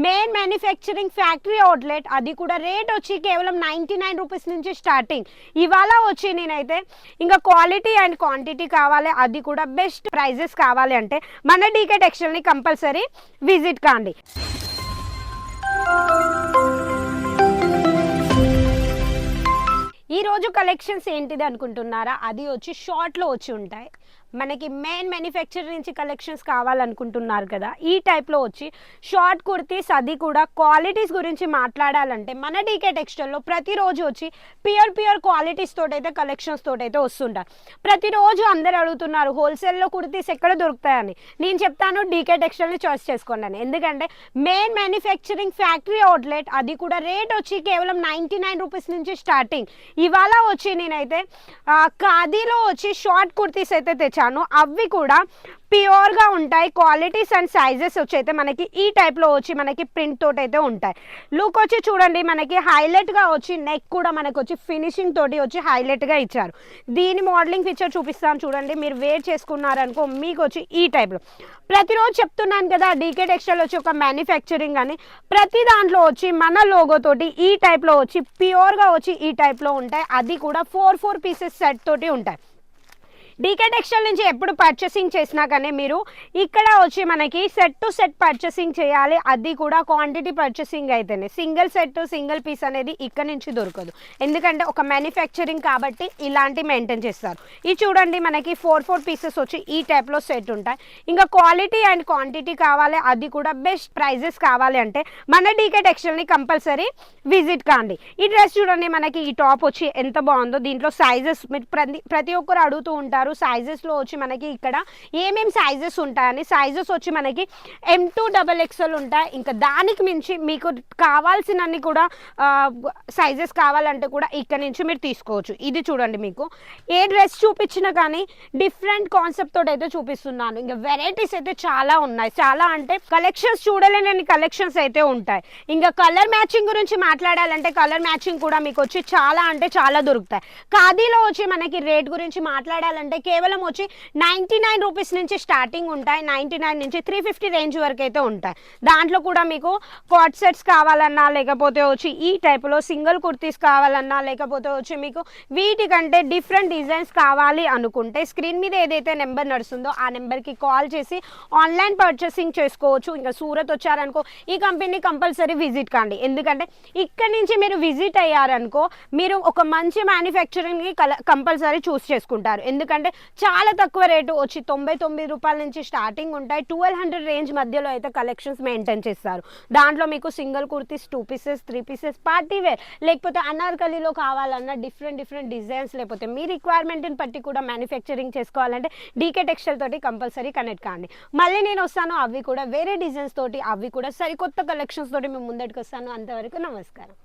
Main manufacturing factory outlet, అది కూడా rate వచ్చి కేవలం 99 రూపీస్ నుంచి స్టార్టింగ్. ఇవాళ వచ్చి నేనైతే ఇంకా క్వాలిటీ అండ్ క్వాంటిటీ కావాలి, అది కూడా బెస్ట్ ప్రైజెస్ కావాలి అంటే మన డీకే టెక్స్టైల్ని కంపల్సరీ విజిట్ కాండి. ఈరోజు కలెక్షన్స్ ఏంటిది అనుకుంటున్నారా? అది వచ్చి షార్ట్లో వచ్చి ఉంటాయి. మనకి మెయిన్ మ్యానుఫ్యాక్చర్ నుంచి కలెక్షన్స్ కావాలనుకుంటున్నారు కదా, ఈ టైప్లో వచ్చి షార్ట్ కుర్తీస్, అది కూడా క్వాలిటీస్ గురించి మాట్లాడాలంటే మన డీకే టెక్స్టైల్లో ప్రతిరోజు వచ్చి ప్యూర్ క్వాలిటీస్ తోటైతే కలెక్షన్స్ తోటైతే వస్తుంటారు. ప్రతిరోజు అందరు అడుగుతున్నారు హోల్సేల్లో కుర్తీస్ ఎక్కడ దొరుకుతాయని. నేను చెప్తాను డీకే టెక్స్టైల్ని చాయిస్ చేసుకోండి అని. ఎందుకంటే మెయిన్ మ్యానుఫ్యాక్చరింగ్ ఫ్యాక్టరీ అవుట్లెట్, అది కూడా రేట్ వచ్చి కేవలం 99 రూపీస్ నుంచి స్టార్టింగ్. ఇవాళ వచ్చి నేనైతే ఖాదీలో వచ్చి షార్ట్ కుర్తీస్ అయితే తెచ్చాను. అవి కూడా ప్యూర్గా ఉంటాయి. క్వాలిటీస్ అండ్ సైజెస్ వచ్చి అయితే మనకి ఈ టైప్లో వచ్చి మనకి ప్రింట్ తోటి అయితే ఉంటాయి. లుక్ వచ్చి చూడండి, మనకి హైలైట్గా వచ్చి నెక్ కూడా మనకు వచ్చి ఫినిషింగ్ తోటి వచ్చి హైలైట్గా ఇచ్చారు. దీని మోడలింగ్ పిక్చర్ చూపిస్తాను చూడండి. మీరు వేర్ చేసుకున్నారనుకో మీకు వచ్చి ఈ టైప్లో. ప్రతిరోజు చెప్తున్నాను కదా డీకే టెక్స్టైల్ వచ్చి ఒక మ్యానుఫ్యాక్చరింగ్ అని. ప్రతి దాంట్లో వచ్చి మన లోగో తోటి ఈ టైప్లో వచ్చి ప్యూర్గా వచ్చి ఈ టైప్లో ఉంటాయి. అది కూడా 4 పీసెస్ సెట్ తోటి ఉంటాయి. డీకే టెక్స్టైల్ నుంచి ఎప్పుడు పర్చేసింగ్ చేసినా కానీ మీరు ఇక్కడ వచ్చి మనకి సెట్ టు సెట్ పర్చేసింగ్ చేయాలి, అది కూడా క్వాంటిటీ పర్చేసింగ్ అయితేనే. సింగిల్ సెట్ సింగిల్ పీస్ అనేది ఇక్కడ నుంచి దొరకదు. ఎందుకంటే ఒక మ్యానుఫ్యాక్చరింగ్ కాబట్టి ఇలాంటి మెయింటైన్ చేస్తారు. ఇది చూడండి, మనకి 4 పీసెస్ వచ్చి ఈ టైప్లో సెట్ ఉంటాయి. ఇంకా క్వాలిటీ అండ్ క్వాంటిటీ కావాలి, అది కూడా బెస్ట్ ప్రైజెస్ కావాలి అంటే మన డీకే టెక్స్టైల్ని కంపల్సరీ విజిట్ కాండి. ఈ డ్రెస్ చూడండి, మనకి ఈ టాప్ వచ్చి ఎంత బాగుందో. దీంట్లో సైజెస్ ప్రతి ఒక్కరు అడుగుతూ ఉంటారు సైజెస్లో వచ్చి మనకి ఇక్కడ ఏమేమి సైజెస్ ఉంటాయని. సైజెస్ వచ్చి మనకి M2 XXL ఉంటాయి. ఇంకా దానికి మించి మీకు కావాల్సినన్ని కూడా సైజెస్ కావాలంటే కూడా ఇక్కడ నుంచి మీరు తీసుకోవచ్చు. ఇది చూడండి, మీకు ఏ డ్రెస్ చూపించినా కానీ డిఫరెంట్ కాన్సెప్ట్ తోటి అయితే చూపిస్తున్నాను. ఇంకా వెరైటీస్ అయితే చాలా ఉన్నాయి. చాలా అంటే కలెక్షన్స్ చూడలేని కలెక్షన్స్ అయితే ఉంటాయి. ఇంకా కలర్ మ్యాచింగ్ గురించి మాట్లాడాలంటే కలర్ మ్యాచింగ్ కూడా మీకు వచ్చి చాలా అంటే చాలా దొరుకుతాయి. ఖాదీలో వచ్చి మనకి రేట్ గురించి మాట్లాడాలంటే కేవలం వచ్చి 99 రూపీస్ నుంచి స్టార్టింగ్ ఉంటాయి. 99 నుంచి 350 రేంజ్ వరకు అయితే ఉంటాయి. దాంట్లో కూడా మీకు కాట్ సెట్స్ కావాలన్నా, లేకపోతే వచ్చి ఈ టైప్లో సింగిల్ కుర్తీస్ కావాలన్నా, లేకపోతే వచ్చి మీకు వీటికంటే డిఫరెంట్ డిజైన్స్ కావాలి అనుకుంటే స్క్రీన్ మీద ఏదైతే నెంబర్ నడుస్తుందో ఆ నెంబర్కి కాల్ చేసి ఆన్లైన్ పర్చేసింగ్ చేసుకోవచ్చు. ఇంకా సూరత్ వచ్చారనుకో ఈ కంపెనీ కంపల్సరీ విజిట్ కాండి. ఎందుకంటే ఇక్కడ నుంచి మీరు విజిట్ అయ్యారనుకో మీరు ఒక మంచి మ్యానుఫ్యాక్చరింగ్ని కంపల్సరీ చూస్ చేసుకుంటారు. ఎందుకంటే చాలా తక్కువ రేటు వచ్చి 99 రూపాయల నుంచి స్టార్టింగ్ ఉంటాయి. 1200 రేంజ్ మధ్యలో అయితే కలెక్షన్స్ మెయింటైన్ చేస్తారు. దాంట్లో మీకు single kurtis, 2 pieces, 3 pieces, party wear, లేకపోతే అనార్కలీలో కావాలన్నా డిఫరెంట్ డిజైన్స్, లేకపోతే మీ రిక్వైర్మెంట్ని బట్టి కూడా మ్యానుఫ్యాక్చరింగ్ చేసుకోవాలంటే డీకే టెక్స్టైల్ తోటి కంపల్సరీ కనెక్ట్ కాండి. మళ్ళీ నేను వస్తాను, అవి కూడా వేరే డిజైన్స్ తోటి, అవి కూడా సరికొత్త కలెక్షన్స్ తోటి మేము ముందటికి వస్తాను. అంతవరకు నమస్కారం.